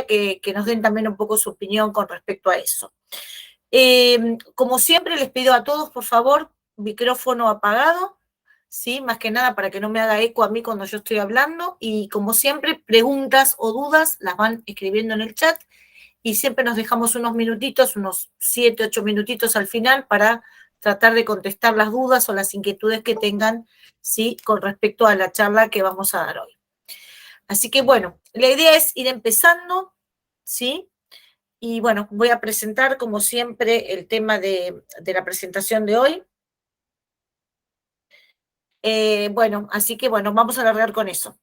que nos den también un poco su opinión con respecto a eso. Como siempre, les pido a todos, por favor, micrófono apagado, ¿sí? Más que nada para que no me haga eco a mí cuando yo estoy hablando. Y como siempre, preguntas o dudas las van escribiendo en el chat y siempre nos dejamos unos minutitos, unos 7, 8 minutitos al final para tratar de contestar las dudas o las inquietudes que tengan, ¿sí? Con respecto a la charla que vamos a dar hoy. Así que bueno, la idea es ir empezando, ¿sí? Y bueno, voy a presentar como siempre el tema de la presentación de hoy. Bueno, así que bueno, vamos a alargar con eso.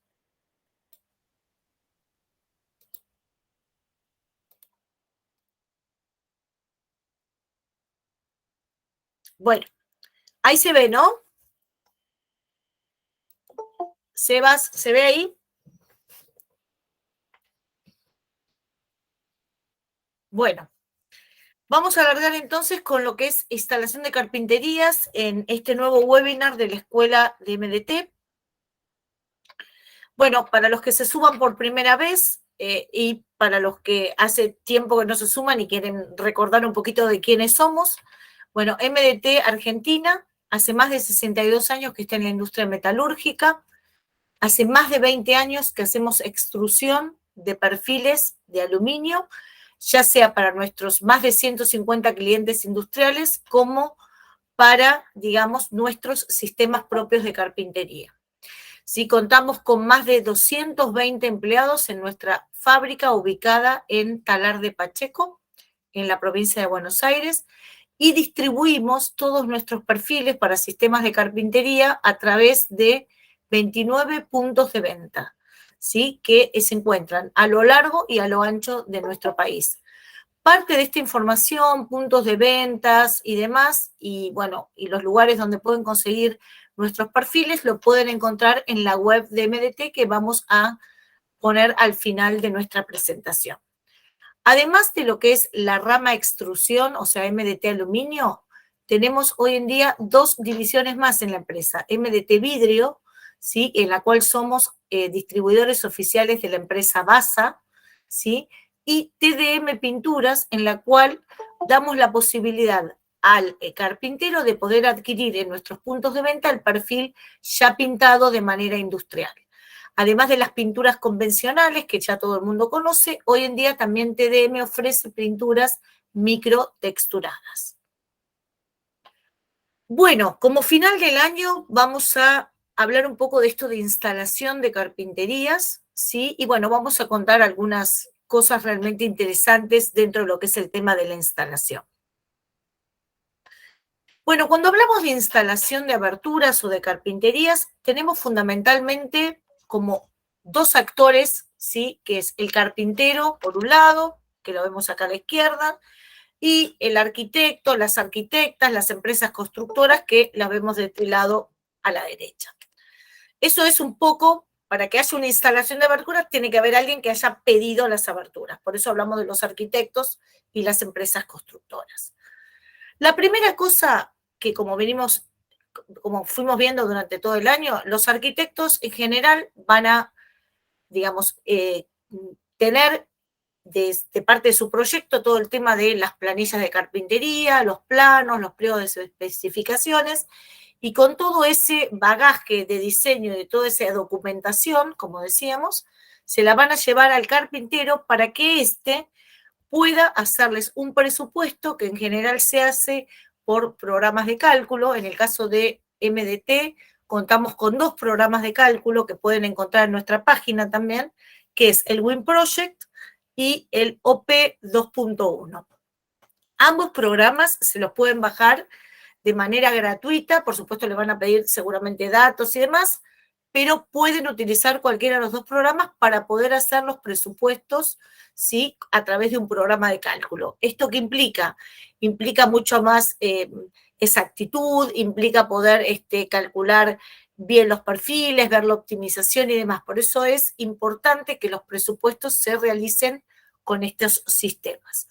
Bueno, ahí se ve, ¿no? Sebas, ¿se ve ahí? Bueno, vamos a alargar entonces con lo que es instalación de carpinterías en este nuevo webinar de la Escuela de MDT. Bueno, para los que se suban por primera vez y para los que hace tiempo que no se suman y quieren recordar un poquito de quiénes somos, bueno, MDT Argentina hace más de 62 años que está en la industria metalúrgica, hace más de 20 años que hacemos extrusión de perfiles de aluminio, ya sea para nuestros más de 150 clientes industriales como para, digamos, nuestros sistemas propios de carpintería. Sí, contamos con más de 220 empleados en nuestra fábrica ubicada en Talar de Pacheco, en la provincia de Buenos Aires, y distribuimos todos nuestros perfiles para sistemas de carpintería a través de 29 puntos de venta, ¿sí? Que se encuentran a lo largo y a lo ancho de nuestro país. Parte de esta información, puntos de ventas y demás, y bueno, y los lugares donde pueden conseguir nuestros perfiles, lo pueden encontrar en la web de MDT que vamos a poner al final de nuestra presentación. Además de lo que es la rama extrusión, o sea, MDT Aluminio, tenemos hoy en día 2 divisiones más en la empresa. MDT Vidrio, ¿sí? En la cual somos distribuidores oficiales de la empresa BASA, ¿sí? Y TDM Pinturas, en la cual damos la posibilidad al carpintero de poder adquirir en nuestros puntos de venta el perfil ya pintado de manera industrial. Además de las pinturas convencionales que ya todo el mundo conoce, hoy en día también TDM ofrece pinturas microtexturadas. Bueno, como final del año vamos a hablar un poco de esto de instalación de carpinterías, ¿sí? Y bueno, vamos a contar algunas cosas realmente interesantes dentro de lo que es el tema de la instalación. Bueno, cuando hablamos de instalación de aberturas o de carpinterías, tenemos fundamentalmente como 2 actores, ¿sí? Que es el carpintero, por un lado, que lo vemos acá a la izquierda, y el arquitecto, las arquitectas, las empresas constructoras, que las vemos de este lado a la derecha. Eso es un poco, para que haya una instalación de aberturas, tiene que haber alguien que haya pedido las aberturas. Por eso hablamos de los arquitectos y las empresas constructoras. La primera cosa que como fuimos viendo durante todo el año, los arquitectos en general van a, digamos, tener de parte de su proyecto todo el tema de las planillas de carpintería, los planos, los pliegos de especificaciones, y con todo ese bagaje de diseño y de toda esa documentación, como decíamos, se la van a llevar al carpintero para que éste pueda hacerles un presupuesto que en general se hace por programas de cálculo. En el caso de MDT, contamos con 2 programas de cálculo que pueden encontrar en nuestra página también, que es el WIN Project y el OP 2.1. Ambos programas se los pueden bajar de manera gratuita, por supuesto le van a pedir seguramente datos y demás, pero pueden utilizar cualquiera de los 2 programas para poder hacer los presupuestos, ¿sí? A través de un programa de cálculo. ¿Esto qué implica? Implica mucho más exactitud, implica poder calcular bien los perfiles, ver la optimización y demás. Por eso es importante que los presupuestos se realicen con estos sistemas.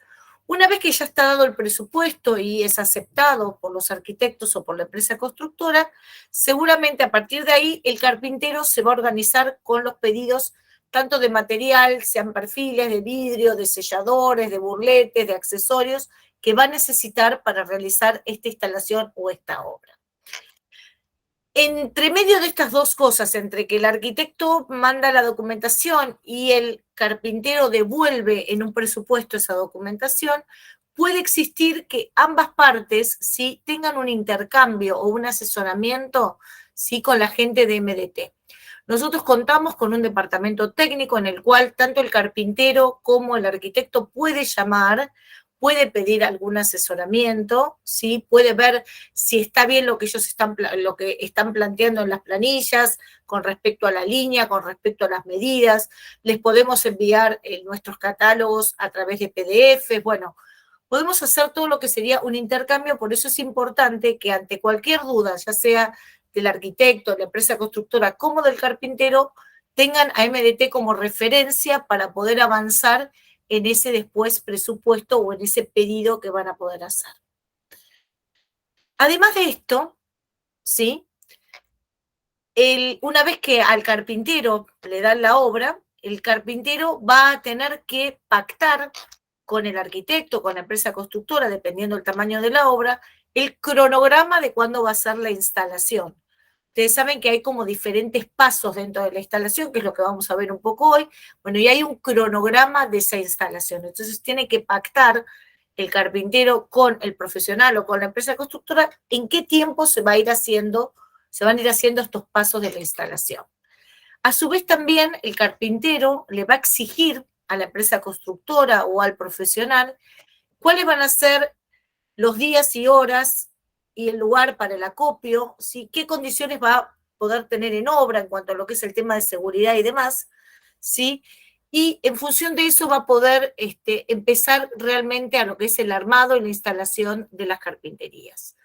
Una vez que ya está dado el presupuesto y es aceptado por los arquitectos o por la empresa constructora, seguramente a partir de ahí el carpintero se va a organizar con los pedidos tanto de material, sean perfiles de vidrio, de selladores, de burletes, de accesorios, que va a necesitar para realizar esta instalación o esta obra. Entre medio de estas dos cosas, entre que el arquitecto manda la documentación y el carpintero devuelve en un presupuesto esa documentación, puede existir que ambas partes ¿sí? tengan un intercambio o un asesoramiento ¿sí? con la gente de MDT. Nosotros contamos con un departamento técnico en el cual tanto el carpintero como el arquitecto puede llamar, puede pedir algún asesoramiento, ¿sí? Puede ver si está bien lo que ellos lo que están planteando en las planillas con respecto a la línea, con respecto a las medidas. Les podemos enviar nuestros catálogos a través de PDF. Bueno, podemos hacer todo lo que sería un intercambio, por eso es importante que ante cualquier duda, ya sea del arquitecto, de la empresa constructora, como del carpintero, tengan a MDT como referencia para poder avanzar en ese después presupuesto o en ese pedido que van a poder hacer. Además de esto, ¿sí? Una vez que al carpintero le dan la obra, el carpintero va a tener que pactar con el arquitecto, con la empresa constructora, dependiendo del tamaño de la obra, el cronograma de cuándo va a ser la instalación. Ustedes saben que hay como diferentes pasos dentro de la instalación, que es lo que vamos a ver un poco hoy. Bueno, y hay un cronograma de esa instalación. Entonces tiene que pactar el carpintero con el profesional o con la empresa constructora en qué tiempo se van a ir haciendo estos pasos de la instalación. A su vez también el carpintero le va a exigir a la empresa constructora o al profesional cuáles van a ser los días y horas y el lugar para el acopio, ¿sí? Qué condiciones va a poder tener en obra en cuanto a lo que es el tema de seguridad y demás, ¿sí? Y en función de eso va a poder empezar realmente a lo que es el armado y la instalación de las carpinterías.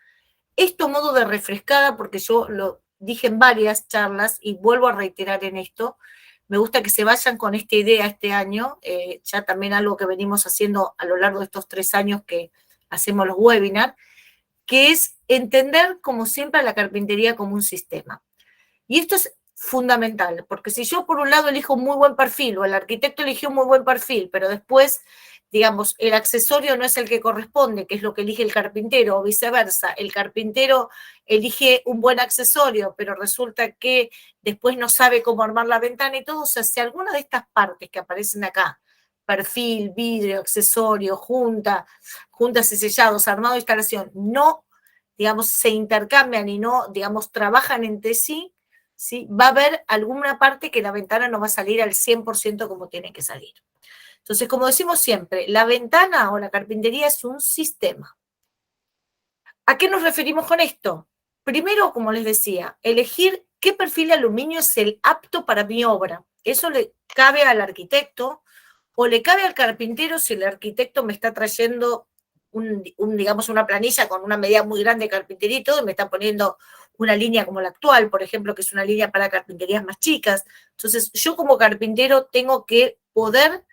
Esto a modo de refrescada, porque yo lo dije en varias charlas y vuelvo a reiterar en esto, me gusta que se vayan con esta idea este año, ya también algo que venimos haciendo a lo largo de estos 3 años que hacemos los webinars, que es entender, como siempre, a la carpintería como un sistema. Y esto es fundamental, porque si yo por un lado elijo un muy buen perfil, o el arquitecto eligió un muy buen perfil, pero después, digamos, el accesorio no es el que corresponde, que es lo que elige el carpintero, o viceversa, el carpintero elige un buen accesorio, pero resulta que después no sabe cómo armar la ventana y todo, o sea, si alguna de estas partes que aparecen acá, perfil, vidrio, accesorio, juntas y sellados, armado de instalación, no, digamos, se intercambian y no, digamos, trabajan entre sí, ¿sí? Va a haber alguna parte que la ventana no va a salir al 100% como tiene que salir. Entonces, como decimos siempre, la ventana o la carpintería es un sistema. ¿A qué nos referimos con esto? Primero, como les decía, elegir qué perfil de aluminio es el apto para mi obra. Eso le cabe al arquitecto o le cabe al carpintero si el arquitecto me está trayendo digamos, una planilla con una medida muy grande de carpintería y todo, y me está poniendo una línea como la actual, por ejemplo, que es una línea para carpinterías más chicas. Entonces, yo como carpintero tengo que poder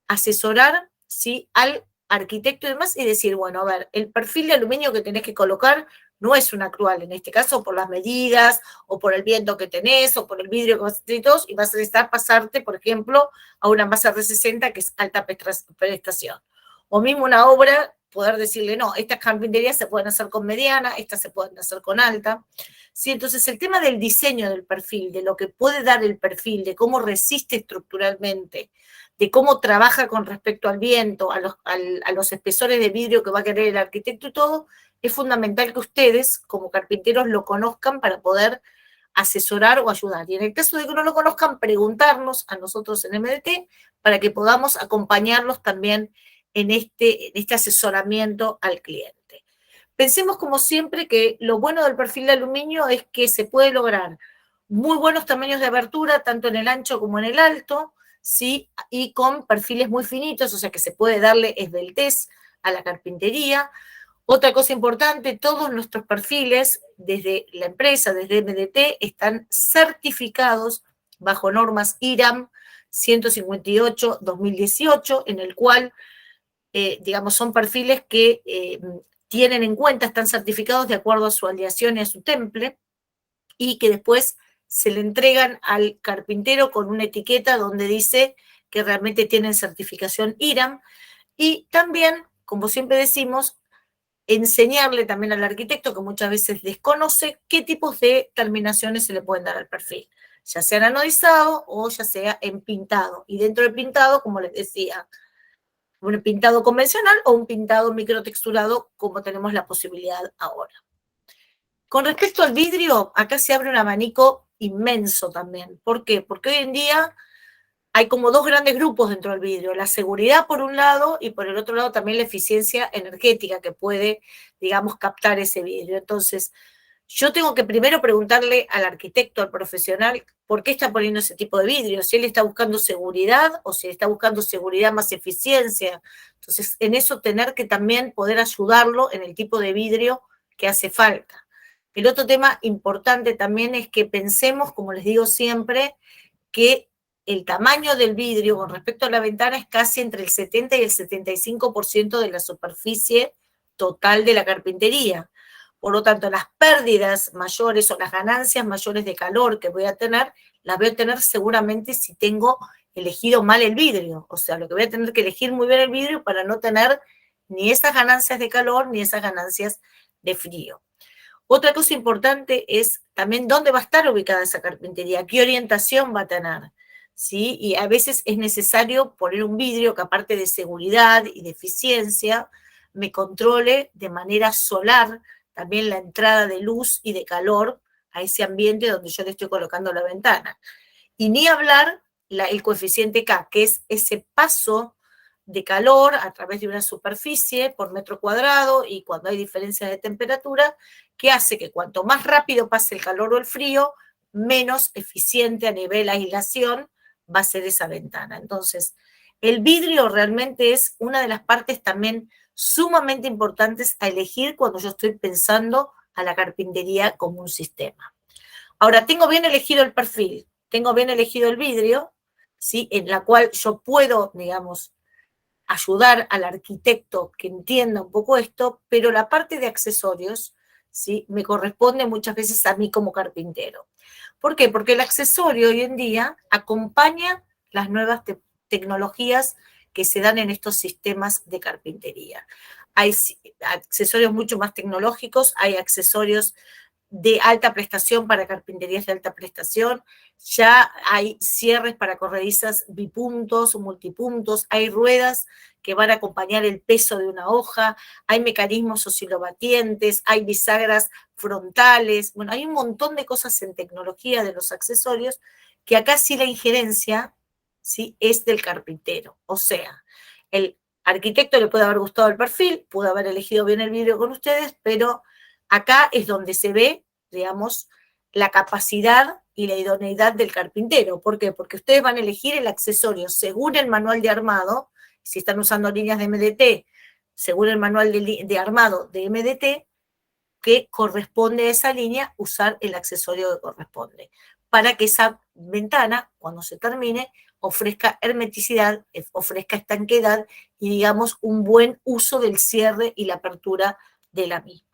asesorar, ¿sí? Al arquitecto y demás y decir, bueno, a ver, el perfil de aluminio que tenés que colocar no es un actual, en este caso por las medidas o por el viento que tenés o por el vidrio que vas a tener y vas a necesitar pasarte, por ejemplo, a una masa R60 que es alta prestación. O mismo una obra, poder decirle, no, estas carpinterías se pueden hacer con mediana, estas se pueden hacer con alta. Sí, entonces el tema del diseño del perfil, de lo que puede dar el perfil, de cómo resiste estructuralmente, de cómo trabaja con respecto al viento, a los espesores de vidrio que va a querer el arquitecto y todo, es fundamental que ustedes, como carpinteros, lo conozcan para poder asesorar o ayudar. Y en el caso de que no lo conozcan, preguntarnos a nosotros en MDT para que podamos acompañarlos también en este asesoramiento al cliente. Pensemos como siempre que lo bueno del perfil de aluminio es que se puede lograr muy buenos tamaños de abertura, tanto en el ancho como en el alto, ¿sí? Y con perfiles muy finitos, o sea que se puede darle esbeltez a la carpintería. Otra cosa importante, todos nuestros perfiles, desde la empresa, desde MDT, están certificados bajo normas IRAM 158-2018, en el cual, digamos, son perfiles que tienen en cuenta, están certificados de acuerdo a su aleación y a su temple, y que después se le entregan al carpintero con una etiqueta donde dice que realmente tienen certificación IRAM. Y también, como siempre decimos, enseñarle también al arquitecto, que muchas veces desconoce, qué tipos de terminaciones se le pueden dar al perfil, ya sea en anodizado o ya sea en pintado. Y dentro del pintado, como les decía, un pintado convencional o un pintado microtexturado, como tenemos la posibilidad ahora. Con respecto al vidrio, acá se abre un abanico inmenso también. ¿Por qué? Porque hoy en día hay como dos grandes grupos dentro del vidrio, la seguridad por un lado y por el otro lado también la eficiencia energética que puede, digamos, captar ese vidrio. Entonces, yo tengo que primero preguntarle al arquitecto, al profesional, por qué está poniendo ese tipo de vidrio, si él está buscando seguridad o si está buscando seguridad más eficiencia. Entonces, en eso tener que también poder ayudarlo en el tipo de vidrio que hace falta. El otro tema importante también es que pensemos, como les digo siempre, que el tamaño del vidrio con respecto a la ventana es casi entre el 70 y el 75% de la superficie total de la carpintería. Por lo tanto, las pérdidas mayores o las ganancias mayores de calor que voy a tener, las voy a tener seguramente si tengo elegido mal el vidrio. O sea, lo que voy a tener que elegir muy bien el vidrio para no tener ni esas ganancias de calor ni esas ganancias de frío. Otra cosa importante es también dónde va a estar ubicada esa carpintería, qué orientación va a tener, ¿sí? Y a veces es necesario poner un vidrio que aparte de seguridad y de eficiencia, me controle de manera solar también la entrada de luz y de calor a ese ambiente donde yo le estoy colocando la ventana. Y ni hablar el coeficiente K, que es ese paso de calor a través de una superficie por metro cuadrado y cuando hay diferencias de temperatura, que hace que cuanto más rápido pase el calor o el frío, menos eficiente a nivel aislación va a ser esa ventana. Entonces, el vidrio realmente es una de las partes también sumamente importantes a elegir cuando yo estoy pensando a la carpintería como un sistema. Ahora, tengo bien elegido el perfil, tengo bien elegido el vidrio, ¿sí? En la cual yo puedo, digamos, ayudar al arquitecto que entienda un poco esto, pero la parte de accesorios, ¿sí? Me corresponde muchas veces a mí como carpintero. ¿Por qué? Porque el accesorio hoy en día acompaña las nuevas tecnologías que se dan en estos sistemas de carpintería. Hay accesorios mucho más tecnológicos, hay accesorios de alta prestación para carpinterías de alta prestación, ya hay cierres para corredizas bipuntos o multipuntos, hay ruedas que van a acompañar el peso de una hoja, hay mecanismos oscilobatientes, hay bisagras frontales, bueno, hay un montón de cosas en tecnología de los accesorios que acá sí la injerencia, ¿sí? Es del carpintero, o sea, el arquitecto le puede haber gustado el perfil, pudo haber elegido bien el vidrio con ustedes, pero acá es donde se ve, digamos, la capacidad y la idoneidad del carpintero. ¿Por qué? Porque ustedes van a elegir el accesorio según el manual de armado, si están usando líneas de MDT, según el manual de armado de MDT, que corresponde a esa línea usar el accesorio que corresponde, para que esa ventana, cuando se termine, ofrezca hermeticidad, ofrezca estanquedad y, digamos, un buen uso del cierre y la apertura de la misma.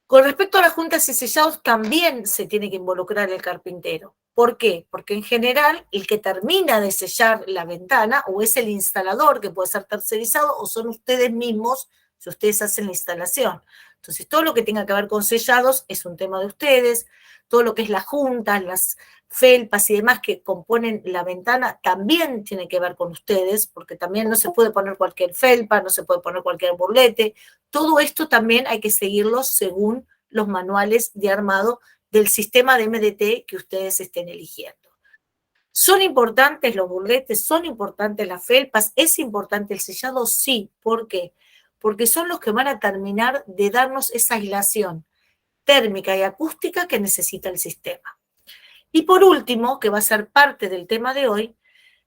Con respecto a las juntas y sellados, también se tiene que involucrar el carpintero. ¿Por qué? Porque en general el que termina de sellar la ventana o es el instalador, que puede ser tercerizado, o son ustedes mismos si ustedes hacen la instalación. Entonces, todo lo que tenga que ver con sellados es un tema de ustedes, todo lo que es las juntas, las felpas y demás que componen la ventana también tiene que ver con ustedes, porque también no se puede poner cualquier felpa, no se puede poner cualquier burlete. Todo esto también hay que seguirlo según los manuales de armado del sistema de MDT que ustedes estén eligiendo. ¿Son importantes los burletes? ¿Son importantes las felpas? ¿Es importante el sellado? Sí. ¿Por qué? Porque son los que van a terminar de darnos esa aislación térmica y acústica que necesita el sistema. Y por último, que va a ser parte del tema de hoy,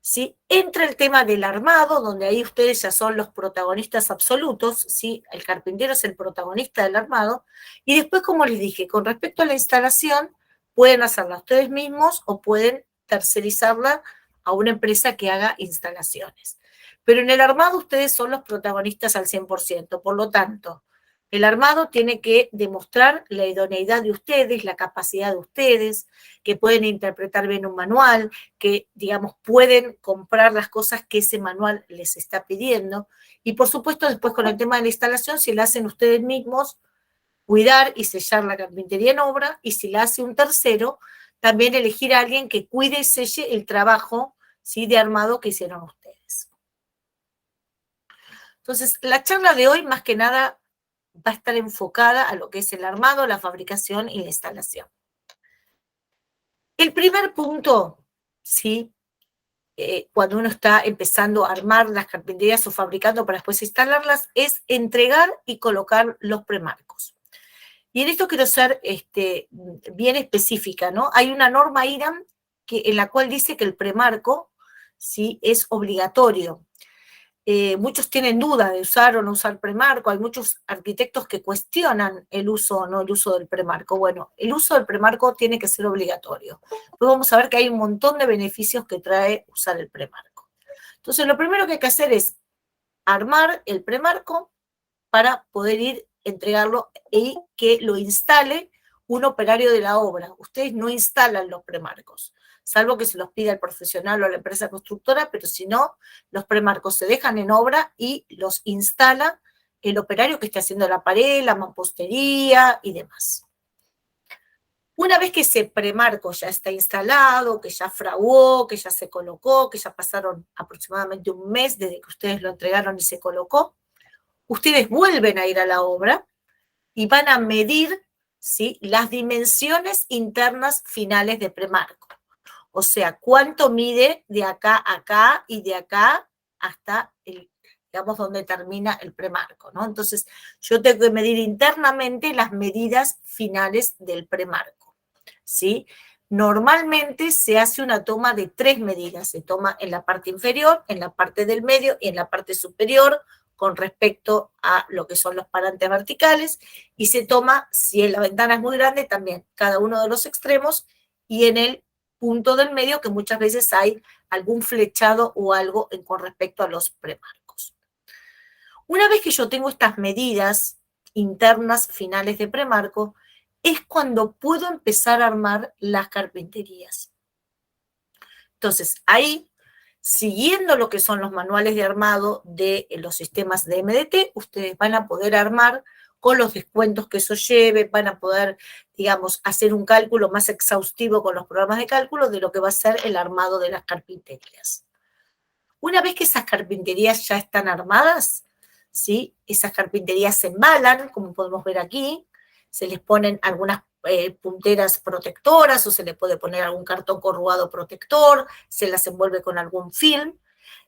¿sí? Entra el tema del armado, donde ahí ustedes ya son los protagonistas absolutos, ¿sí? El carpintero es el protagonista del armado. Y después, como les dije, con respecto a la instalación, pueden hacerla ustedes mismos o pueden tercerizarla a una empresa que haga instalaciones. Pero en el armado ustedes son los protagonistas al 100%, por lo tanto, El armado tiene que demostrar la idoneidad de ustedes, la capacidad de ustedes, que pueden interpretar bien un manual, que, digamos, pueden comprar las cosas que ese manual les está pidiendo. Y, por supuesto, después con el tema de la instalación, si la hacen ustedes mismos, cuidar y sellar la carpintería en obra, y si la hace un tercero, también elegir a alguien que cuide y selle el trabajo, ¿sí?, de armado que hicieron ustedes. Entonces, la charla de hoy, más que nada, va a estar enfocada a lo que es el armado, la fabricación y la instalación. El primer punto, ¿sí?, cuando uno está empezando a armar las carpinterías o fabricando para después instalarlas, es entregar y colocar los premarcos. Y en esto quiero ser bien específica, ¿no? Hay una norma IRAM en la cual dice que el premarco, ¿sí?, es obligatorio. Muchos tienen duda de usar o no usar premarco, hay muchos arquitectos que cuestionan el uso o no el uso del premarco. Bueno, el uso del premarco tiene que ser obligatorio. Pues vamos a ver que hay un montón de beneficios que trae usar el premarco. Entonces, lo primero que hay que hacer es armar el premarco para poder ir entregarlo y que lo instale un operario de la obra. Ustedes no instalan los premarcos, salvo que se los pida el profesional o la empresa constructora, pero si no, los premarcos se dejan en obra y los instala el operario que esté haciendo la pared, la mampostería y demás. Una vez que ese premarco ya está instalado, que ya fraguó, que ya se colocó, que ya pasaron aproximadamente un mes desde que ustedes lo entregaron y se colocó, ustedes vuelven a ir a la obra y van a medir, ¿sí?, las dimensiones internas finales de premarco. O sea, cuánto mide de acá a acá y de acá hasta, digamos, donde termina el premarco, ¿no? Entonces, yo tengo que medir internamente las medidas finales del premarco, ¿sí? Normalmente se hace una toma de 3 medidas. Se toma en la parte inferior, en la parte del medio y en la parte superior, con respecto a lo que son los parantes verticales, y se toma, si la ventana es muy grande, también cada uno de los extremos, y en el punto del medio, que muchas veces hay algún flechado o algo con respecto a los premarcos. Una vez que yo tengo estas medidas internas finales de premarco, es cuando puedo empezar a armar las carpinterías. Entonces, ahí, siguiendo lo que son los manuales de armado de los sistemas de MDT, ustedes van a poder armar con los descuentos que eso lleve, van a poder, digamos, hacer un cálculo más exhaustivo con los programas de cálculo de lo que va a ser el armado de las carpinterías. Una vez que esas carpinterías ya están armadas, ¿sí?, esas carpinterías se embalan, como podemos ver aquí, se les ponen algunas punteras protectoras o se le puede poner algún cartón corrugado protector, se las envuelve con algún film,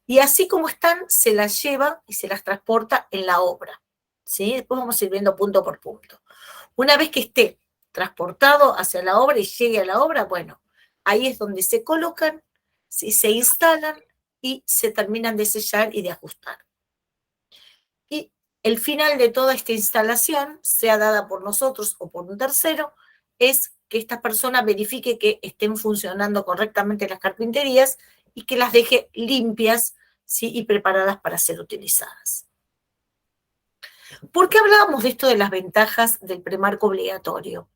y así como están, se las lleva y se las transporta en la obra, ¿sí? Después vamos a ir viendo punto por punto. Una vez que esté transportado hacia la obra y llegue a la obra, bueno, ahí es donde se colocan, ¿sí?, se instalan y se terminan de sellar y de ajustar. Y el final de toda esta instalación, sea dada por nosotros o por un tercero, es que esta persona verifique que estén funcionando correctamente las carpinterías y que las deje limpias, ¿sí?, y preparadas para ser utilizadas. ¿Por qué hablábamos de esto de las ventajas del premarco obligatorio?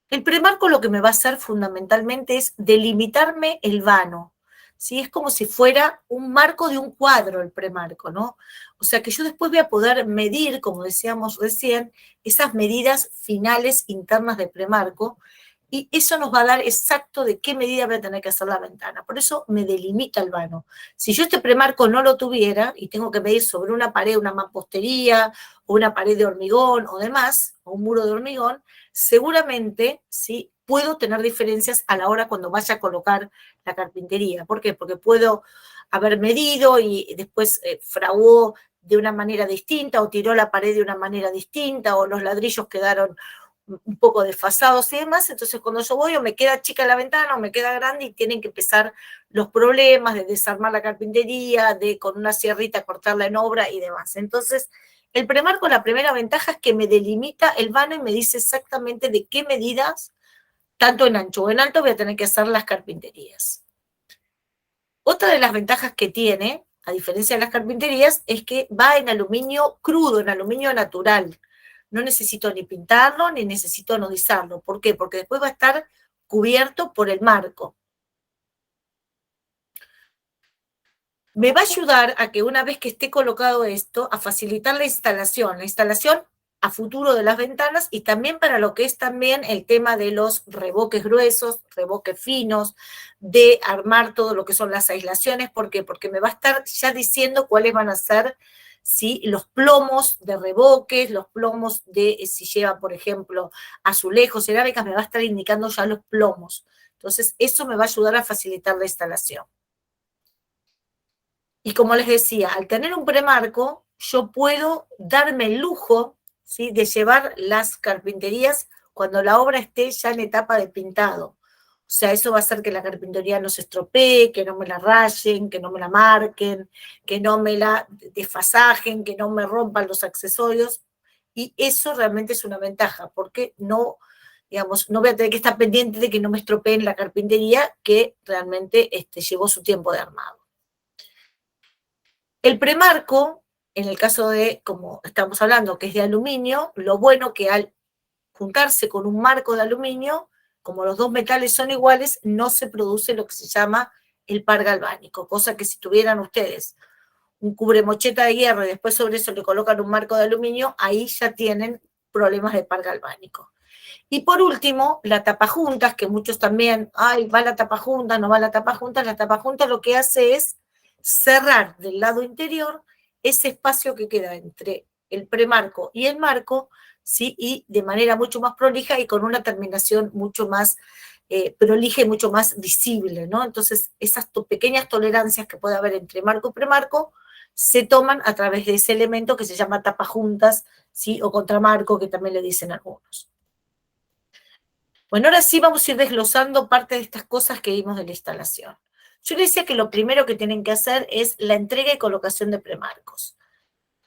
El premarco lo que me va a hacer fundamentalmente es delimitarme el vano, ¿sí? Es como si fuera un marco de un cuadro el premarco, ¿no? O sea que yo después voy a poder medir, como decíamos recién, esas medidas finales internas del premarco, y eso nos va a dar exacto de qué medida voy a tener que hacer la ventana. Por eso me delimita el vano. Si yo este premarco no lo tuviera y tengo que medir sobre una pared, una mampostería, o una pared de hormigón o demás, o un muro de hormigón, seguramente, ¿sí?, puedo tener diferencias a la hora cuando vaya a colocar la carpintería. ¿Por qué? Porque puedo haber medido y después fraguó de una manera distinta o tiró la pared de una manera distinta o los ladrillos quedaron un poco desfasados y demás. Entonces, cuando yo voy, o me queda chica la ventana o me queda grande y tienen que empezar los problemas de desarmar la carpintería, de con una sierrita cortarla en obra y demás. Entonces, el premarco, la primera ventaja es que me delimita el vano y me dice exactamente de qué medidas, tanto en ancho o en alto, voy a tener que hacer las carpinterías. Otra de las ventajas que tiene, a diferencia de las carpinterías, es que va en aluminio crudo, en aluminio natural, no necesito ni pintarlo, ni necesito anodizarlo. ¿Por qué? Porque después va a estar cubierto por el marco. Me va a ayudar a que una vez que esté colocado esto, a facilitar la instalación a futuro de las ventanas y también para lo que es también el tema de los revoques gruesos, revoques finos, de armar todo lo que son las aislaciones. ¿Por qué? Porque me va a estar ya diciendo cuáles van a ser, ¿sí?, los plomos de revoques, los plomos de, si lleva, por ejemplo, azulejos, cerámicas, me va a estar indicando ya los plomos. Entonces, eso me va a ayudar a facilitar la instalación. Y como les decía, al tener un premarco, yo puedo darme el lujo, ¿sí?, de llevar las carpinterías cuando la obra esté ya en etapa de pintado. O sea, eso va a hacer que la carpintería no se estropee, que no me la rayen, que no me la marquen, que no me la desfasajen, que no me rompan los accesorios. Y eso realmente es una ventaja, porque no, digamos, no voy a tener que estar pendiente de que no me estropeen la carpintería que realmente llevó su tiempo de armado. El premarco, en el caso de, como estamos hablando, que es de aluminio, lo bueno que al juntarse con un marco de aluminio, como los dos metales son iguales, no se produce lo que se llama el par galvánico, cosa que si tuvieran ustedes un cubremocheta de hierro y después sobre eso le colocan un marco de aluminio, ahí ya tienen problemas de par galvánico. Y por último, la tapajuntas, que muchos también, ay, va la tapajunta, no va la tapajunta lo que hace es cerrar del lado interior ese espacio que queda entre el premarco y el marco, ¿sí?, y de manera mucho más prolija y con una terminación mucho más prolija y mucho más visible, ¿no? Entonces, esas pequeñas tolerancias que puede haber entre marco y premarco se toman a través de ese elemento que se llama tapajuntas, ¿sí?, o contramarco, que también le dicen algunos. Bueno, ahora sí vamos a ir desglosando parte de estas cosas que vimos de la instalación. Yo les decía que lo primero que tienen que hacer es la entrega y colocación de premarcos.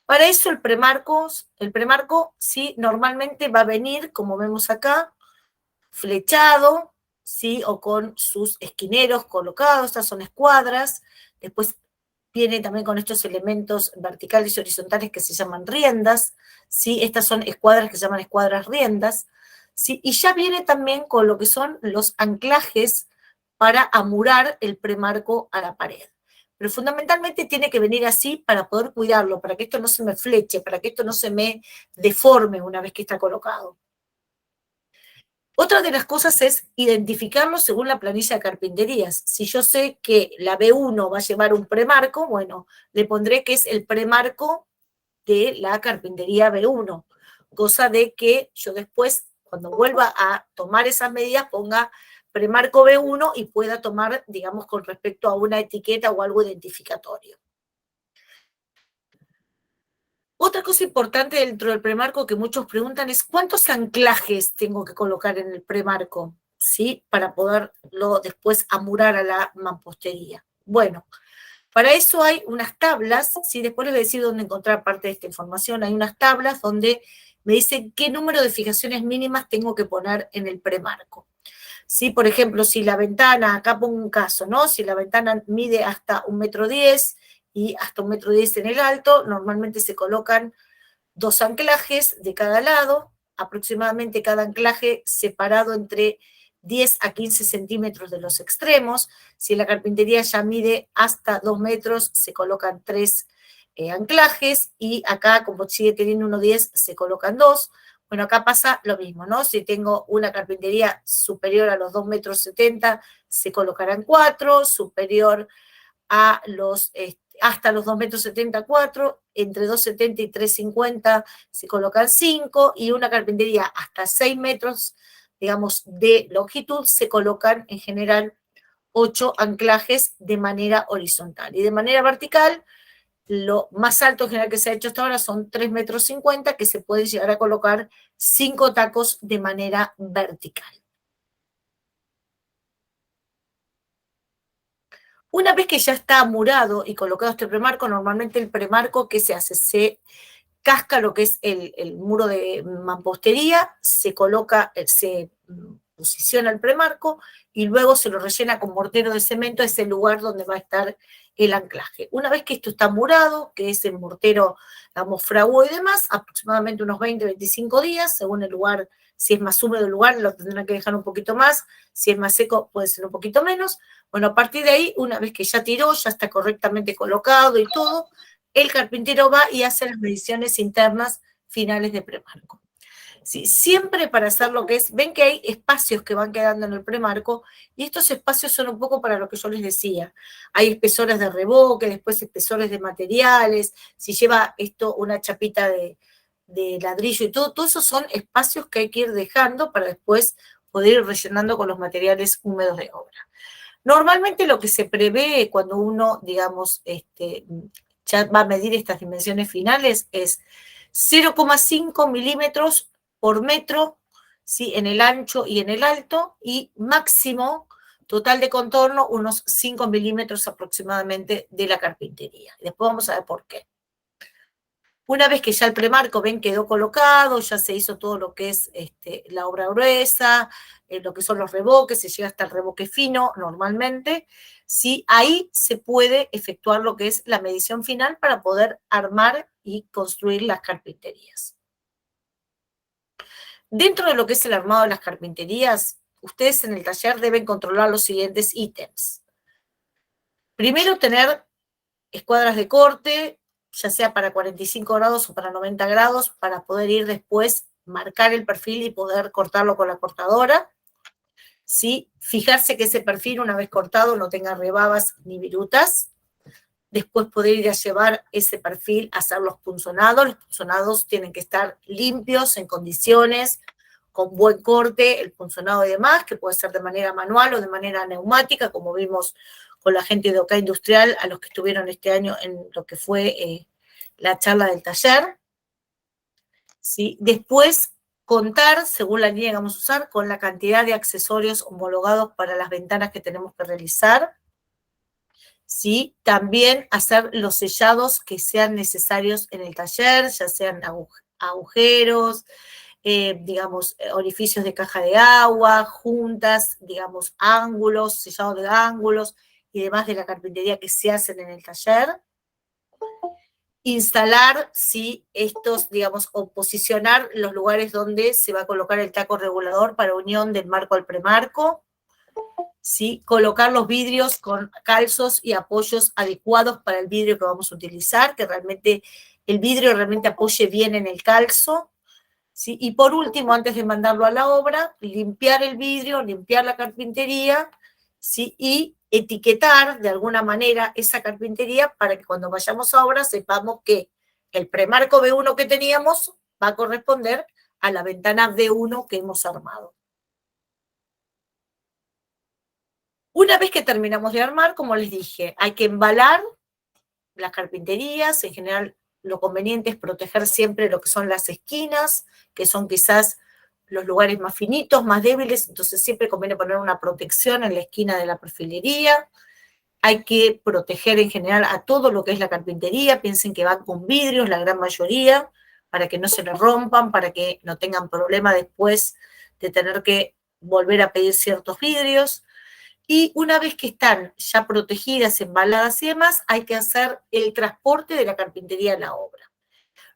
Para eso el premarco sí, normalmente va a venir, como vemos acá, flechado, sí, o con sus esquineros colocados, estas son escuadras. Después viene también con estos elementos verticales y horizontales que se llaman riendas, sí, estas son escuadras que se llaman escuadras riendas. ¿Sí? Y ya viene también con lo que son los anclajes para amurar el premarco a la pared. Pero fundamentalmente tiene que venir así para poder cuidarlo, para que esto no se me fleche, para que esto no se me deforme una vez que está colocado. Otra de las cosas es identificarlo según la planilla de carpinterías. Si yo sé que la B1 va a llevar un premarco, bueno, le pondré que es el premarco de la carpintería B1, cosa de que yo después, cuando vuelva a tomar esas medidas, ponga premarco B1 y pueda tomar, digamos, con respecto a una etiqueta o algo identificatorio. Otra cosa importante dentro del premarco que muchos preguntan es ¿cuántos anclajes tengo que colocar en el premarco? ¿Sí? Para poderlo después amurar a la mampostería. Bueno, para eso hay unas tablas, ¿sí? Después les voy a decir dónde encontrar parte de esta información. Hay unas tablas donde me dicen qué número de fijaciones mínimas tengo que poner en el premarco. ¿Sí? Por ejemplo, si la ventana, acá pongo un caso, ¿no? Si la ventana mide hasta 1,10 m y hasta 1,10 m en el alto, normalmente se colocan 2 anclajes de cada lado, aproximadamente cada anclaje separado entre 10 a 15 centímetros de los extremos. Si la carpintería ya mide hasta 2 metros, se colocan 3 anclajes, y acá, como sigue teniendo 1,10 m, se colocan 2. Bueno, acá pasa lo mismo, ¿no? Si tengo una carpintería superior a los 2,70 m, se colocarán 4, superior a los, hasta los 2,70 m 4, entre 2,70 y 3,50 se colocan 5, y una carpintería hasta 6 metros, digamos, de longitud, se colocan en general 8 anclajes de manera horizontal. Y de manera vertical, lo más alto en general que se ha hecho hasta ahora son 3,50 m, que se pueden llegar a colocar 5 tacos de manera vertical. Una vez que ya está amurado y colocado este premarco, normalmente el premarco, ¿qué se hace? Se casca lo que es el muro de mampostería, se coloca, se posiciona el premarco y luego se lo rellena con mortero de cemento, es el lugar donde va a estar el anclaje. Una vez que esto está murado, que es el mortero, digamos, fraguó y demás, aproximadamente unos 20-25 días, según el lugar. Si es más húmedo el lugar, lo tendrán que dejar un poquito más. Si es más seco, puede ser un poquito menos. Bueno, a partir de ahí, una vez que ya tiró, ya está correctamente colocado y todo, el carpintero va y hace las mediciones internas finales de premarco. Sí, siempre para hacer lo que es, ven que hay espacios que van quedando en el premarco y estos espacios son un poco para lo que yo les decía. Hay espesores de revoque, después espesores de materiales, si lleva esto una chapita de ladrillo y todo, todos esos son espacios que hay que ir dejando para después poder ir rellenando con los materiales húmedos de obra. Normalmente lo que se prevé cuando uno, digamos, ya va a medir estas dimensiones finales es 0,5 milímetros por metro, ¿sí? En el ancho y en el alto, y máximo total de contorno unos 5 milímetros aproximadamente de la carpintería. Después vamos a ver por qué. Una vez que ya el premarco, ven, quedó colocado, ya se hizo todo lo que es la obra gruesa, lo que son los revoques, se llega hasta el revoque fino normalmente, ¿sí? Ahí se puede efectuar lo que es la medición final para poder armar y construir las carpinterías. Dentro de lo que es el armado de las carpinterías, ustedes en el taller deben controlar los siguientes ítems. Primero, tener escuadras de corte, ya sea para 45 grados o para 90 grados, para poder ir después, marcar el perfil y poder cortarlo con la cortadora. ¿Sí? Fijarse que ese perfil, una vez cortado, no tenga rebabas ni virutas. Después poder ir a llevar ese perfil a hacer los punzonados. Los punzonados tienen que estar limpios, en condiciones, con buen corte, el punzonado y demás, que puede ser de manera manual o de manera neumática, como vimos con la gente de OK Industrial, a los que estuvieron este año en lo que fue la charla del taller. ¿Sí? Después, contar, según la línea que vamos a usar, con la cantidad de accesorios homologados para las ventanas que tenemos que realizar. ¿Sí? También hacer los sellados que sean necesarios en el taller, ya sean agujeros, digamos, orificios de caja de agua, juntas, digamos, ángulos, sellado de ángulos y demás de la carpintería que se hacen en el taller. Instalar, sí, estos, digamos, o posicionar los lugares donde se va a colocar el taco regulador para unión del marco al premarco. ¿Sí? Colocar los vidrios con calzos y apoyos adecuados para el vidrio que vamos a utilizar, que realmente el vidrio realmente apoye bien en el calzo. ¿Sí? Y por último, antes de mandarlo a la obra, limpiar el vidrio, limpiar la carpintería, ¿sí? Y etiquetar de alguna manera esa carpintería para que cuando vayamos a obra sepamos que el premarco B1 que teníamos va a corresponder a la ventana B1 que hemos armado. Una vez que terminamos de armar, como les dije, hay que embalar las carpinterías. En general, lo conveniente es proteger siempre lo que son las esquinas, que son quizás los lugares más finitos, más débiles, entonces siempre conviene poner una protección en la esquina de la perfilería. Hay que proteger en general a todo lo que es la carpintería, piensen que van con vidrios la gran mayoría, para que no se les rompan, para que no tengan problema después de tener que volver a pedir ciertos vidrios. Y una vez que están ya protegidas, embaladas y demás, hay que hacer el transporte de la carpintería a la obra.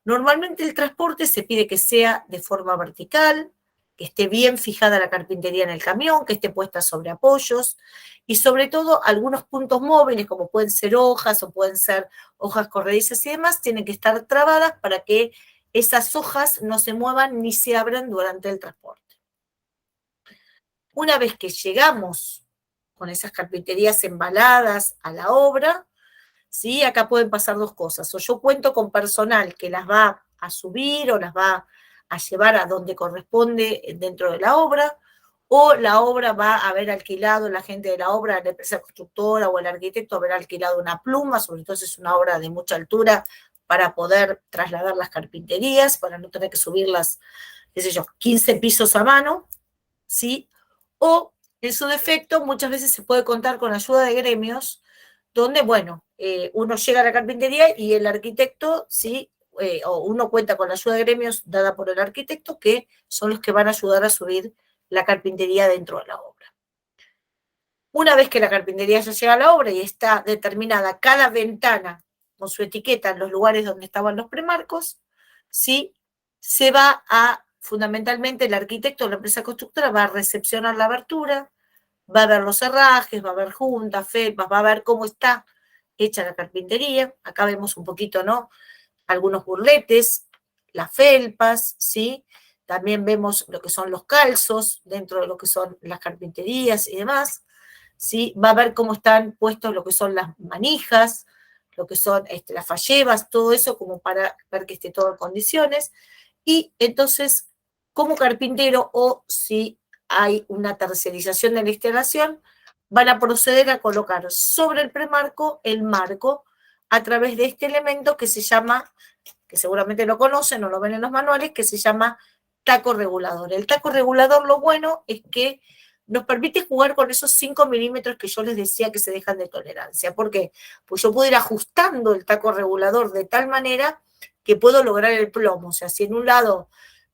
Normalmente el transporte se pide que sea de forma vertical, que esté bien fijada la carpintería en el camión, que esté puesta sobre apoyos, y sobre todo algunos puntos móviles, como pueden ser hojas o pueden ser hojas corredizas y demás, tienen que estar trabadas para que esas hojas no se muevan ni se abran durante el transporte. Una vez que llegamos con esas carpinterías embaladas a la obra, ¿sí? Acá pueden pasar dos cosas. O yo cuento con personal que las va a subir o las va a llevar a donde corresponde dentro de la obra, o la obra va a haber alquilado, la gente de la obra, la empresa constructora o el arquitecto haber alquilado una pluma, sobre todo si es una obra de mucha altura, para poder trasladar las carpinterías, para no tener que subirlas, qué sé yo, 15 pisos a mano, ¿sí? O, en su defecto, muchas veces se puede contar con ayuda de gremios, donde, bueno, uno llega a la carpintería y el arquitecto, ¿sí? O uno cuenta con la ayuda de gremios dada por el arquitecto, que son los que van a ayudar a subir la carpintería dentro de la obra. Una vez que la carpintería ya llega a la obra y está determinada cada ventana con su etiqueta en los lugares donde estaban los premarcos, ¿sí? Se va a, fundamentalmente, el arquitecto o la empresa constructora va a recepcionar la abertura, va a ver los herrajes, va a ver juntas, felpas, va a ver cómo está hecha la carpintería. Acá vemos un poquito, ¿no? Algunos burletes, las felpas, ¿sí? También vemos lo que son los calzos dentro de lo que son las carpinterías y demás. ¿Sí? Va a ver cómo están puestos lo que son las manijas, lo que son las fallebas, todo eso como para ver que esté todo en condiciones. Y entonces, como carpintero o si hay una tercerización de la instalación, van a proceder a colocar sobre el premarco el marco a través de este elemento que se llama, que seguramente lo conocen o lo ven en los manuales, que se llama taco regulador. El taco regulador, lo bueno es que nos permite jugar con esos 5 milímetros que yo les decía que se dejan de tolerancia. ¿Por qué? Pues yo puedo ir ajustando el taco regulador de tal manera que puedo lograr el plomo. O sea, si en un lado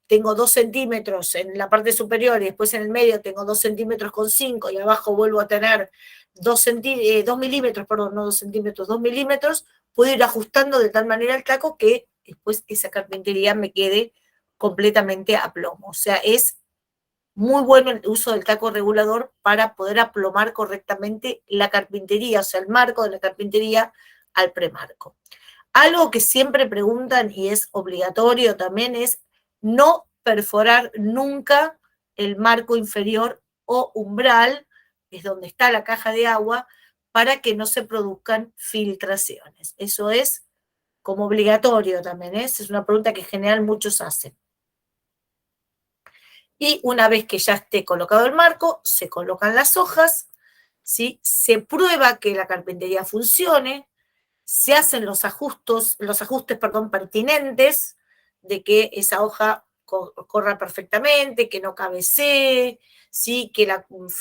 tengo 2 centímetros en la parte superior y después en el medio tengo 2 centímetros con 5 y abajo vuelvo a tener 2 milímetros, perdón, no 2 centímetros, 2 milímetros, puedo ir ajustando de tal manera el taco que después esa carpintería me quede completamente a plomo. O sea, es muy bueno el uso del taco regulador para poder aplomar correctamente la carpintería, o sea, el marco de la carpintería al premarco. Algo que siempre preguntan y es obligatorio también es no perforar nunca el marco inferior o umbral, es donde está la caja de agua, para que no se produzcan filtraciones. Eso es como obligatorio también, ¿eh? Es una pregunta que en general muchos hacen. Y una vez que ya esté colocado el marco, se colocan las hojas, ¿sí? Se prueba que la carpintería funcione, se hacen los ajustes, pertinentes de que esa hoja corra perfectamente, que no cabecee, ¿sí?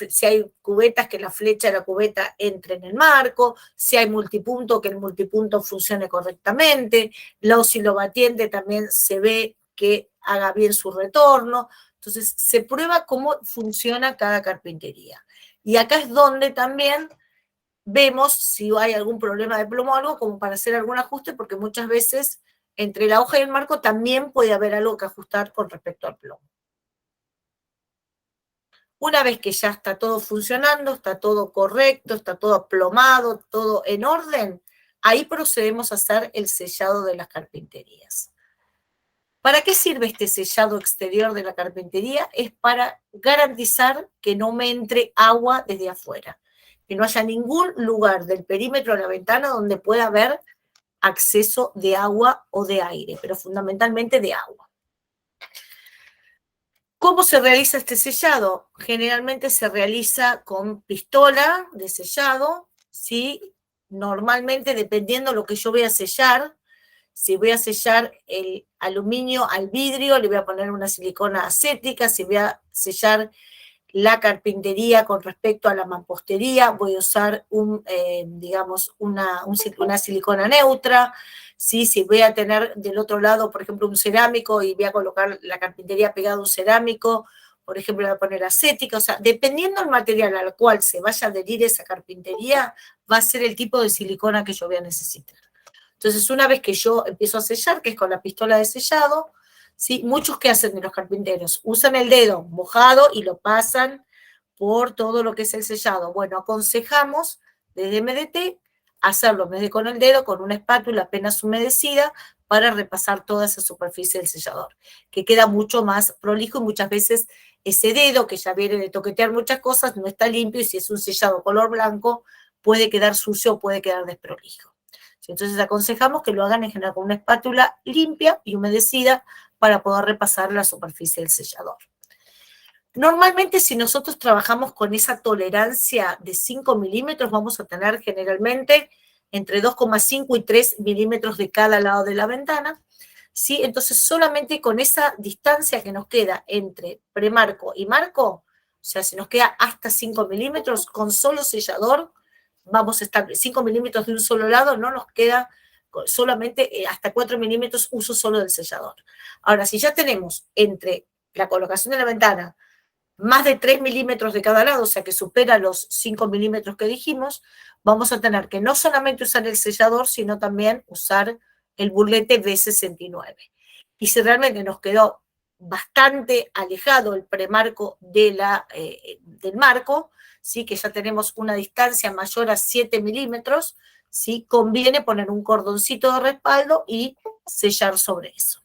Si hay cubetas, que la flecha de la cubeta entre en el marco, si hay multipunto, que el multipunto funcione correctamente, la oscilobatiente también se ve que haga bien su retorno. Entonces, se prueba cómo funciona cada carpintería. Y acá es donde también vemos si hay algún problema de plomo o algo, como para hacer algún ajuste, porque muchas veces entre la hoja y el marco también puede haber algo que ajustar con respecto al plomo. Una vez que ya está todo funcionando, está todo correcto, está todo aplomado, todo en orden, ahí procedemos a hacer el sellado de las carpinterías. ¿Para qué sirve este sellado exterior de la carpintería? Es para garantizar que no me entre agua desde afuera, que no haya ningún lugar del perímetro de la ventana donde pueda haber acceso de agua o de aire, pero fundamentalmente de agua. ¿Cómo se realiza este sellado? Generalmente se realiza con pistola de sellado, ¿sí? Normalmente, dependiendo de lo que yo voy a sellar, si voy a sellar el aluminio al vidrio, le voy a poner una silicona acética. Si voy a sellar la carpintería con respecto a la mampostería, voy a usar una silicona neutra. ¿Sí? Si voy a tener del otro lado, por ejemplo, un cerámico y voy a colocar la carpintería pegada a un cerámico, por ejemplo, voy a poner acética. O sea, dependiendo del material al cual se vaya a adherir esa carpintería, va a ser el tipo de silicona que yo voy a necesitar. Entonces, una vez que yo empiezo a sellar, que es con la pistola de sellado, ¿sí? Muchos que hacen de los carpinteros, usan el dedo mojado y lo pasan por todo lo que es el sellado. Bueno, aconsejamos desde MDT hacerlo en vez de con el dedo, con una espátula apenas humedecida para repasar toda esa superficie del sellador, que queda mucho más prolijo y muchas veces ese dedo que ya viene de toquetear muchas cosas no está limpio y si es un sellado color blanco puede quedar sucio o puede quedar desprolijo. Entonces aconsejamos que lo hagan en general con una espátula limpia y humedecida para poder repasar la superficie del sellador. Normalmente, si nosotros trabajamos con esa tolerancia de 5 milímetros, vamos a tener generalmente entre 2,5 y 3 milímetros de cada lado de la ventana, ¿sí? Entonces, solamente con esa distancia que nos queda entre premarco y marco, o sea, si nos queda hasta 5 milímetros, con solo sellador, vamos a estar 5 milímetros de un solo lado, no nos queda solamente hasta 4 milímetros uso solo del sellador. Ahora, si ya tenemos entre la colocación de la ventana más de 3 milímetros de cada lado, o sea que supera los 5 milímetros que dijimos, vamos a tener que no solamente usar el sellador, sino también usar el burlete B69. Y si realmente nos quedó bastante alejado el premarco del marco, ¿sí? Que ya tenemos una distancia mayor a 7 milímetros, ¿sí? Conviene poner un cordoncito de respaldo y sellar sobre eso.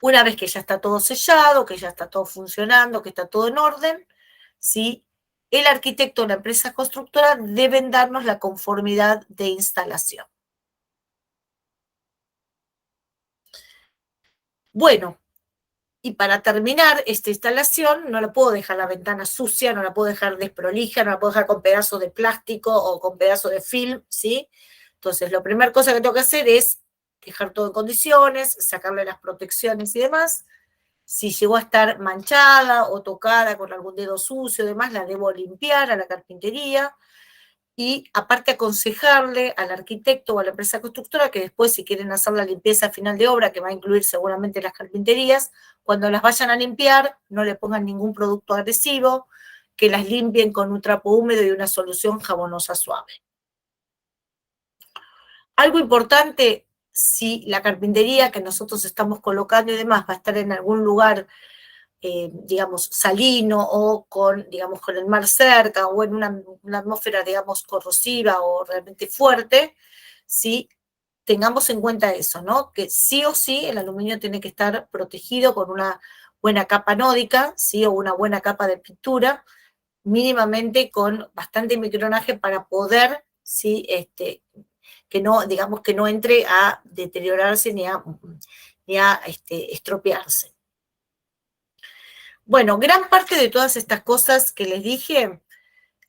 Una vez que ya está todo sellado, que ya está todo funcionando, que está todo en orden, ¿sí? El arquitecto o la empresa constructora deben darnos la conformidad de instalación. Bueno, y para terminar esta instalación, no la puedo dejar la ventana sucia, no la puedo dejar desprolija, no la puedo dejar con pedazos de plástico o con pedazos de film, ¿sí? Entonces, la primera cosa que tengo que hacer es dejar todo en condiciones, sacarle las protecciones y demás. Si llegó a estar manchada o tocada con algún dedo sucio y demás, la debo limpiar a la carpintería. Y aparte aconsejarle al arquitecto o a la empresa constructora que después si quieren hacer la limpieza final de obra, que va a incluir seguramente las carpinterías, cuando las vayan a limpiar no le pongan ningún producto agresivo, que las limpien con un trapo húmedo y una solución jabonosa suave. Algo importante, si la carpintería que nosotros estamos colocando y demás va a estar en algún lugar digamos, salino o con, digamos, con el mar cerca o en una atmósfera, digamos, corrosiva o realmente fuerte, ¿sí? Tengamos en cuenta eso, ¿no? Que sí o sí el aluminio tiene que estar protegido con una buena capa nódica, ¿sí? O una buena capa de pintura, mínimamente con bastante micronaje para poder, ¿sí? Que no, digamos, que no entre a deteriorarse ni a estropearse. Bueno, gran parte de todas estas cosas que les dije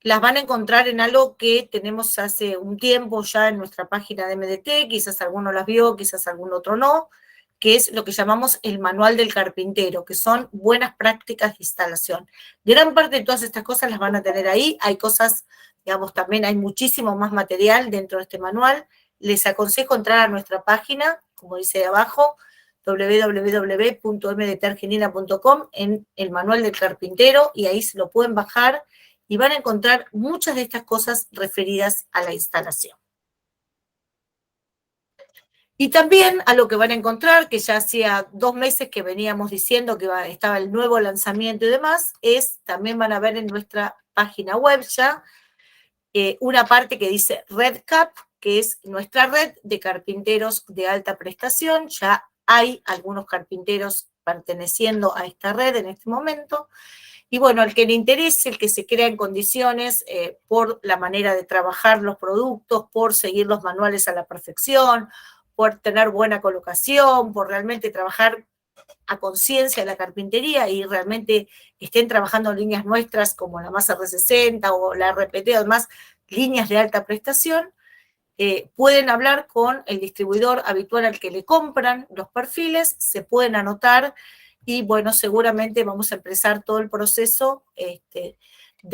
las van a encontrar en algo que tenemos hace un tiempo ya en nuestra página de MDT, quizás alguno las vio, quizás algún otro no, que es lo que llamamos el manual del carpintero, que son buenas prácticas de instalación. Gran parte de todas estas cosas las van a tener ahí, hay cosas, digamos, también hay muchísimo más material dentro de este manual. Les aconsejo entrar a nuestra página, como dice de abajo, www.mdtargentina.com, en el manual del carpintero, y ahí se lo pueden bajar y van a encontrar muchas de estas cosas referidas a la instalación. Y también a lo que van a encontrar, que ya hacía 2 meses que veníamos diciendo que estaba el nuevo lanzamiento y demás, también van a ver en nuestra página web ya una parte que dice RedCap, que es nuestra red de carpinteros de alta prestación. Ya hay algunos carpinteros perteneciendo a esta red en este momento. Y bueno, al que le interese, el que se crea en condiciones por la manera de trabajar los productos, por seguir los manuales a la perfección, por tener buena colocación, por realmente trabajar a conciencia la carpintería y realmente estén trabajando en líneas nuestras como la masa R60 o la RPT o demás, líneas de alta prestación, pueden hablar con el distribuidor habitual al que le compran los perfiles, se pueden anotar y bueno, seguramente vamos a empezar todo el proceso de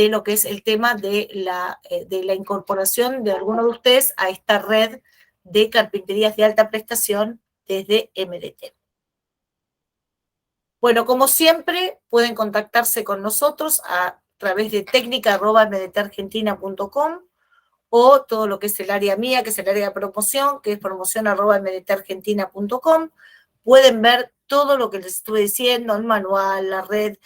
lo que es el tema de la incorporación de alguno de ustedes a esta red de carpinterías de alta prestación desde MDT. Bueno, como siempre, pueden contactarse con nosotros a través de técnica@mdtargentina.com o todo lo que es el área mía, que es el área de promoción, que es promoción@mdtargentina.com. Pueden ver todo lo que les estuve diciendo, el manual, la red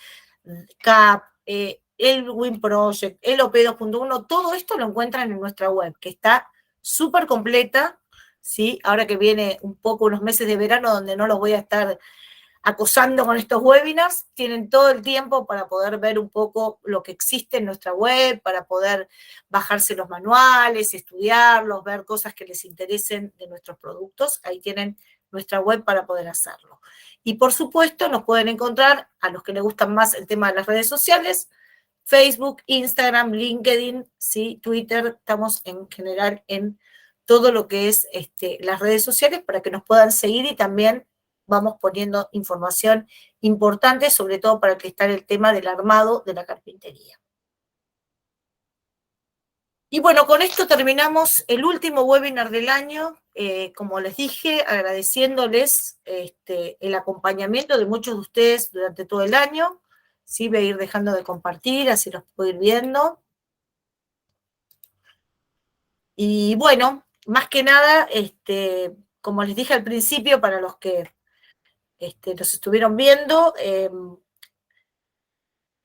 CAP, el WIN Project, el OP 2.1, todo esto lo encuentran en nuestra web, que está súper completa, ¿sí? Ahora que viene un poco unos meses de verano donde no los voy a estar acosando con estos webinars, tienen todo el tiempo para poder ver un poco lo que existe en nuestra web, para poder bajarse los manuales, estudiarlos, ver cosas que les interesen de nuestros productos. Ahí tienen nuestra web para poder hacerlo. Y por supuesto nos pueden encontrar, a los que les gustan más el tema de las redes sociales, Facebook, Instagram, LinkedIn, ¿sí? Twitter, estamos en general en todo lo que es las redes sociales para que nos puedan seguir y también vamos poniendo información importante, sobre todo para el que está en el tema del armado de la carpintería. Y bueno, con esto terminamos el último webinar del año. Como les dije, agradeciéndoles el acompañamiento de muchos de ustedes durante todo el año. Sí, voy a ir dejando de compartir, así los puedo ir viendo. Y bueno, más que nada, como les dije al principio, para los que nos estuvieron viendo,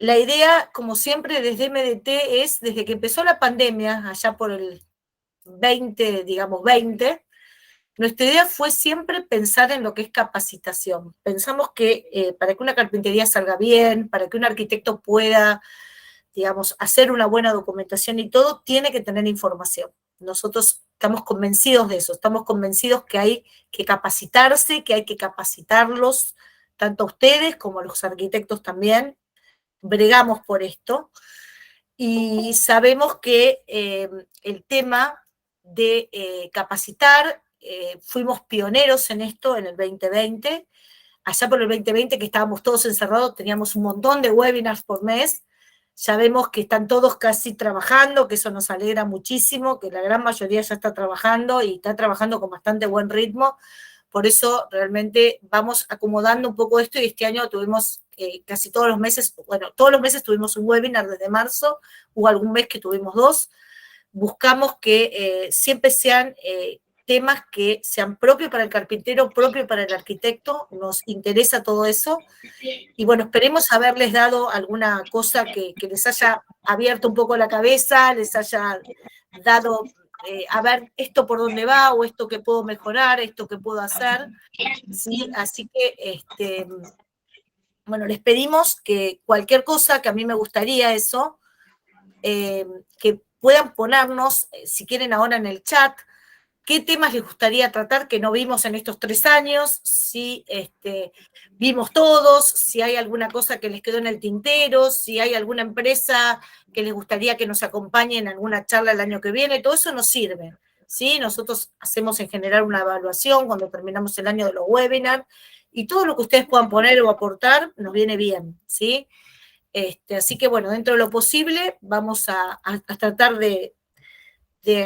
la idea, como siempre, desde MDT es, desde que empezó la pandemia, allá por el 20, nuestra idea fue siempre pensar en lo que es capacitación. Pensamos que para que una carpintería salga bien, para que un arquitecto pueda, digamos, hacer una buena documentación y todo, tiene que tener información. Nosotros estamos convencidos de eso, estamos convencidos que hay que capacitarse, que hay que capacitarlos, tanto a ustedes como a los arquitectos también. Bregamos por esto y sabemos que el tema de capacitar, fuimos pioneros en esto en el 2020, allá por el 2020 que estábamos todos encerrados, teníamos un montón de webinars por mes, ya vemos que están todos casi trabajando, que eso nos alegra muchísimo, que la gran mayoría ya está trabajando y está trabajando con bastante buen ritmo, por eso realmente vamos acomodando un poco esto y este año tuvimos casi todos los meses, bueno, todos los meses tuvimos un webinar desde marzo, hubo algún mes que tuvimos dos, buscamos que siempre sean temas que sean propios para el carpintero, propios para el arquitecto, nos interesa todo eso, y bueno, esperemos haberles dado alguna cosa que les haya abierto un poco la cabeza, les haya dado, a ver, esto por dónde va, o esto que puedo mejorar, esto que puedo hacer, ¿sí? Así que, bueno, les pedimos que cualquier cosa, que a mí me gustaría eso, que puedan ponernos, si quieren ahora en el chat, qué temas les gustaría tratar que no vimos en estos 3 años, si vimos todos, si hay alguna cosa que les quedó en el tintero, si hay alguna empresa que les gustaría que nos acompañe en alguna charla el año que viene, todo eso nos sirve, ¿sí? Nosotros hacemos en general una evaluación cuando terminamos el año de los webinars, y todo lo que ustedes puedan poner o aportar nos viene bien, ¿sí? Así que bueno, dentro de lo posible vamos a tratar de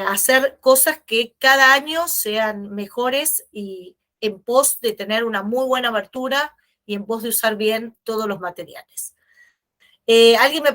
hacer cosas que cada año sean mejores y en pos de tener una muy buena abertura y en pos de usar bien todos los materiales. Alguien me